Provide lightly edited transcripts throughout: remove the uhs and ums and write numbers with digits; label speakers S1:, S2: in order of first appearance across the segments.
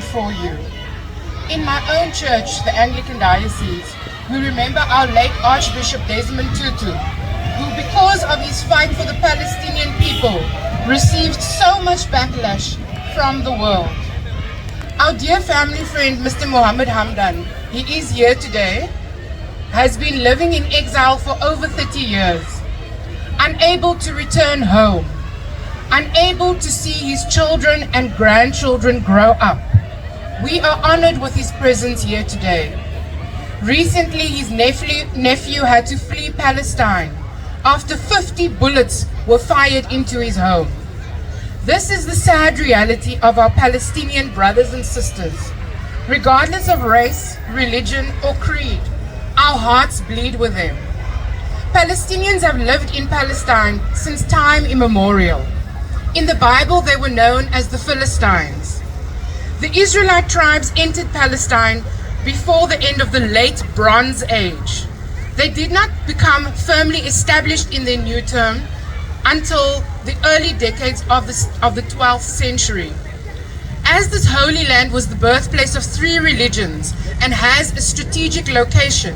S1: before you. In my own church, the Anglican Diocese, we remember our late Archbishop Desmond Tutu, who, because of his fight for the Palestinian people, received so much backlash from the world. Our dear family friend, Mr. Mohammed Hamdan, he is here today, has been living in exile for over 30 years, unable to return home, unable to see his children and grandchildren grow up. We are honored with his presence here today. Recently, his nephew had to flee Palestine after 50 bullets were fired into his home. This is the sad reality of our Palestinian brothers and sisters. Regardless of race, religion, or creed, our hearts bleed with them. Palestinians have lived in Palestine since time immemorial. In the Bible, they were known as the Philistines. The Israelite tribes entered Palestine before the end of the late Bronze Age. They did not become firmly established in their new term until the early decades of the 12th century. As this holy land was the birthplace of 3 religions and has a strategic location,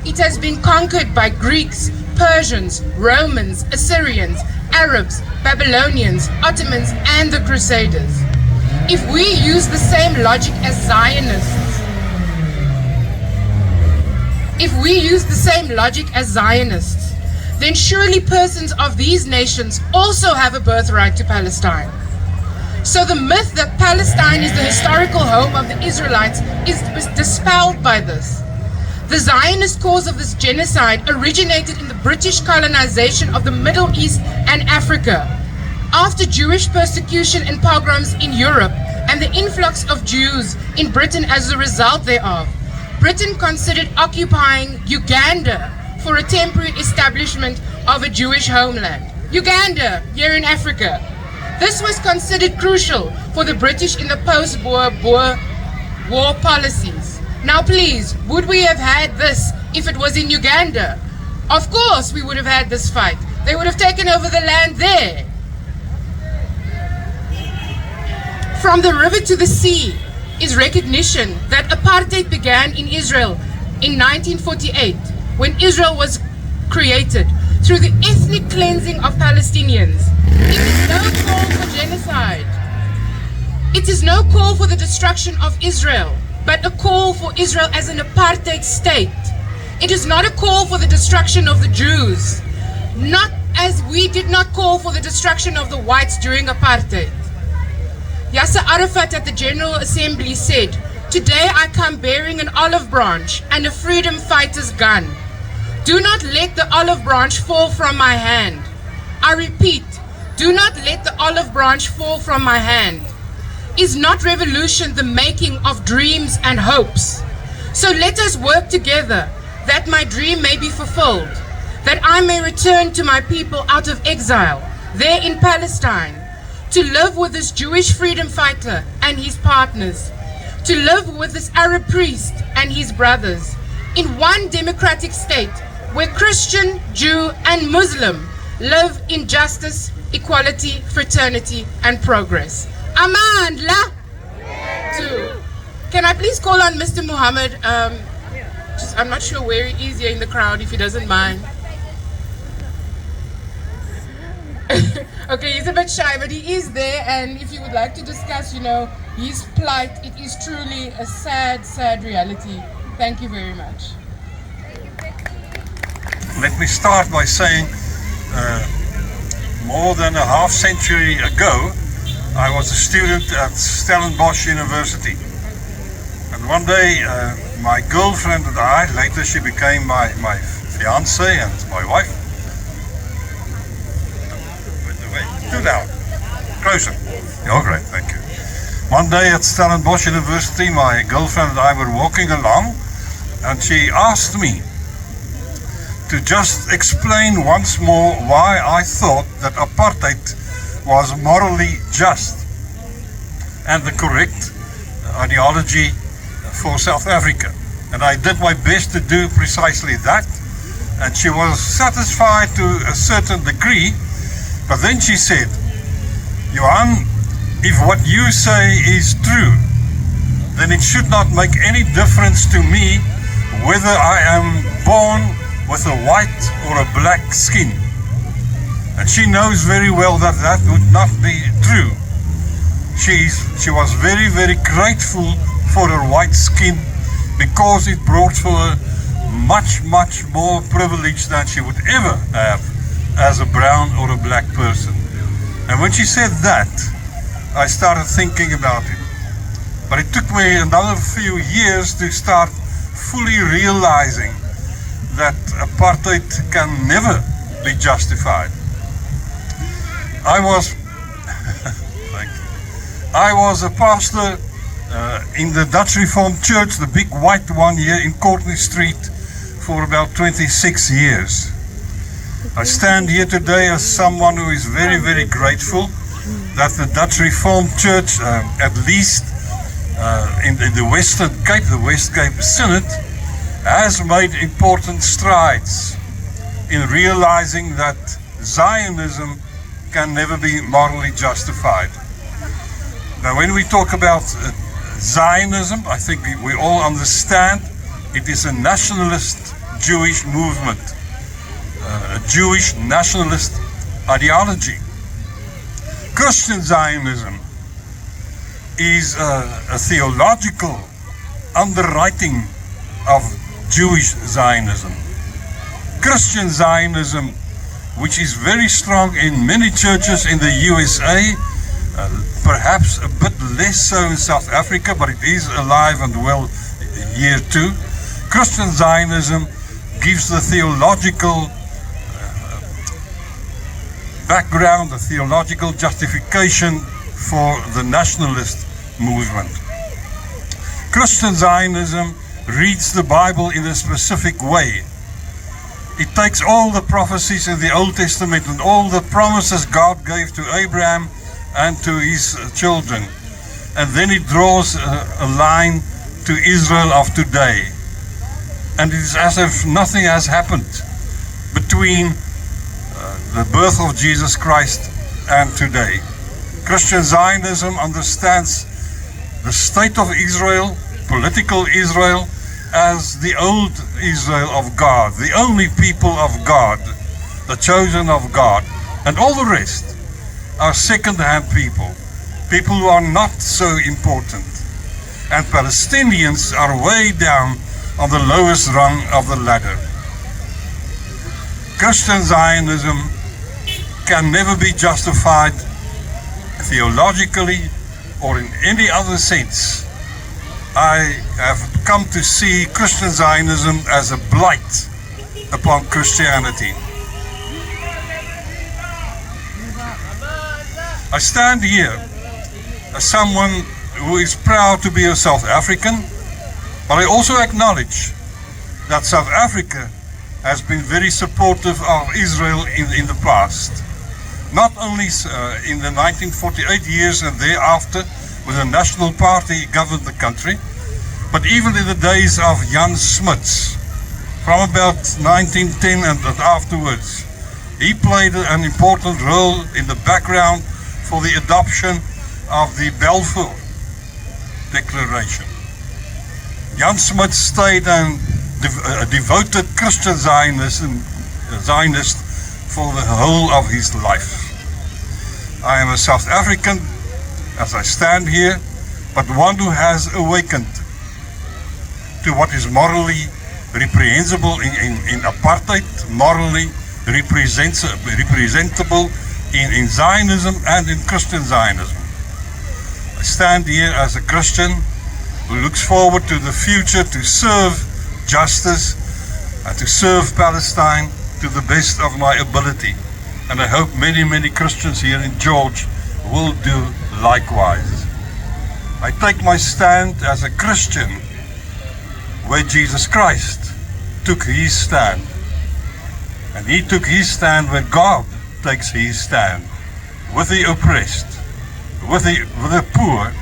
S1: it has been conquered by Greeks, Persians, Romans, Assyrians, Arabs, Babylonians, Ottomans, and the Crusaders. If we use the same logic as Zionists, then surely persons of these nations also have a birthright to Palestine. So the myth that Palestine is the historical home of the Israelites is dispelled by this. The Zionist cause of this genocide originated in the British colonization of the Middle East and Africa. After Jewish persecution and pogroms in Europe and the influx of Jews in Britain as a result thereof, Britain considered occupying Uganda for a temporary establishment of a Jewish homeland. Uganda, here in Africa. This was considered crucial for the British in the post-Boer war policies. Now please, would we have had this if it was in Uganda? Of course we would have had this fight. They would have taken over the land there. From the river to the sea is recognition that apartheid began in Israel in 1948 when Israel was created through the ethnic cleansing of Palestinians. It is no call for genocide. It is no call for the destruction of Israel, but a call for Israel as an apartheid state. It is not a call for the destruction of the Jews, not as we did not call for the destruction of the whites during apartheid. Yasser Arafat at the General Assembly said, "Today I come bearing an olive branch and a freedom fighter's gun. Do not let the olive branch fall from my hand." I repeat, do not let the olive branch fall from my hand. Is not revolution the making of dreams and hopes? So let us work together that my dream may be fulfilled, that I may return to my people out of exile, there in Palestine, to live with this Jewish freedom fighter and his partners, to live with this Arab priest and his brothers, in one democratic state where Christian, Jew, and Muslim live in justice, equality, fraternity, and progress. Aman la. Can I please call on Mr. Muhammad? I'm not sure where he is here in the crowd, if he doesn't mind. Okay, he's a bit shy, but he is there, and if you would like to discuss, his plight, it is truly a sad, sad reality. Thank you very much.
S2: Let me start by saying, more than a half century ago, I was a student at Stellenbosch University. And one day, my girlfriend and I, later she became my fiancée and my wife. Too loud. Closer. Yeah, great, thank you. One day at Stellenbosch University, my girlfriend and I were walking along, and she asked me to just explain once more why I thought that apartheid was morally just and the correct ideology for South Africa. And I did my best to do precisely that, and she was satisfied to a certain degree. But then she said, "Johan, if what you say is true, it should not make any difference to me whether I am born with a white or a black skin. And she knows very well that that would not be true. She was very, very grateful for her white skin because it brought for her much, much more privilege than she would ever have as a brown or a black person. And when she said that, I started thinking about it. But it took me another few years to start fully realizing that apartheid can never be justified. I was a pastor in the Dutch Reformed Church, the big white one here in Courtney Street, for about 26 years. I stand here today as someone who is very, very grateful that the Dutch Reformed Church, at least in the Western Cape, the West Cape Synod, has made important strides in realizing that Zionism can never be morally justified. Now, when we talk about Zionism, I think we all understand it is a nationalist Jewish movement, a Jewish nationalist ideology. Christian Zionism is a theological underwriting of Jewish Zionism. Christian Zionism, which is very strong in many churches in the USA, perhaps a bit less so in South Africa, but it is alive and well here too. Christian Zionism gives the theological background, the theological justification for the nationalist movement. Christian Zionism reads the Bible in a specific way. It takes all the prophecies in the Old Testament and all the promises God gave to Abraham and to his children, and then it draws a line to Israel of today. And it is as if nothing has happened between the birth of Jesus Christ and today. Christian Zionism understands the state of Israel, political Israel, as the old Israel of God, the only people of God, the chosen of God, and all the rest are second-hand people, people who are not so important. And Palestinians are way down on the lowest rung of the ladder. Christian Zionism can never be justified theologically or in any other sense. I have come to see Christian Zionism as a blight upon Christianity. I stand here as someone who is proud to be a South African, but I also acknowledge that South Africa has been very supportive of Israel in the past. Not only in the 1948 years and thereafter, when the National Party governed the country, but even in the days of Jan Smuts, from about 1910 and afterwards. He played an important role in the background for the adoption of the Balfour Declaration. Jan Smuts stayed a devoted Christian Zionist for the whole of his life. I am a South African as I stand here, but one who has awakened to what is morally reprehensible in apartheid, morally representable in Zionism and in Christian Zionism. I stand here as a Christian who looks forward to the future to serve justice and to serve Palestine to the best of my ability. And I hope many, many Christians here in George will do likewise. I take my stand as a Christian where Jesus Christ took his stand. And he took his stand where God takes his stand. With the oppressed, with the poor,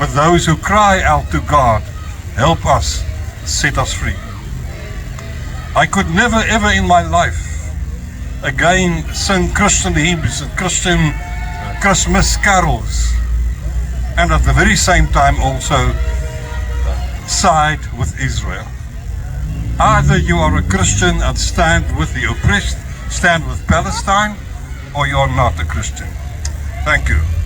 S2: with those who cry out to God, help us, set us free. I could never ever in my life again sing Christian hymns and Christian Christmas carols, and at the very same time also side with Israel. Either you are a Christian and stand with the oppressed, stand with Palestine, or you're not a Christian. Thank you.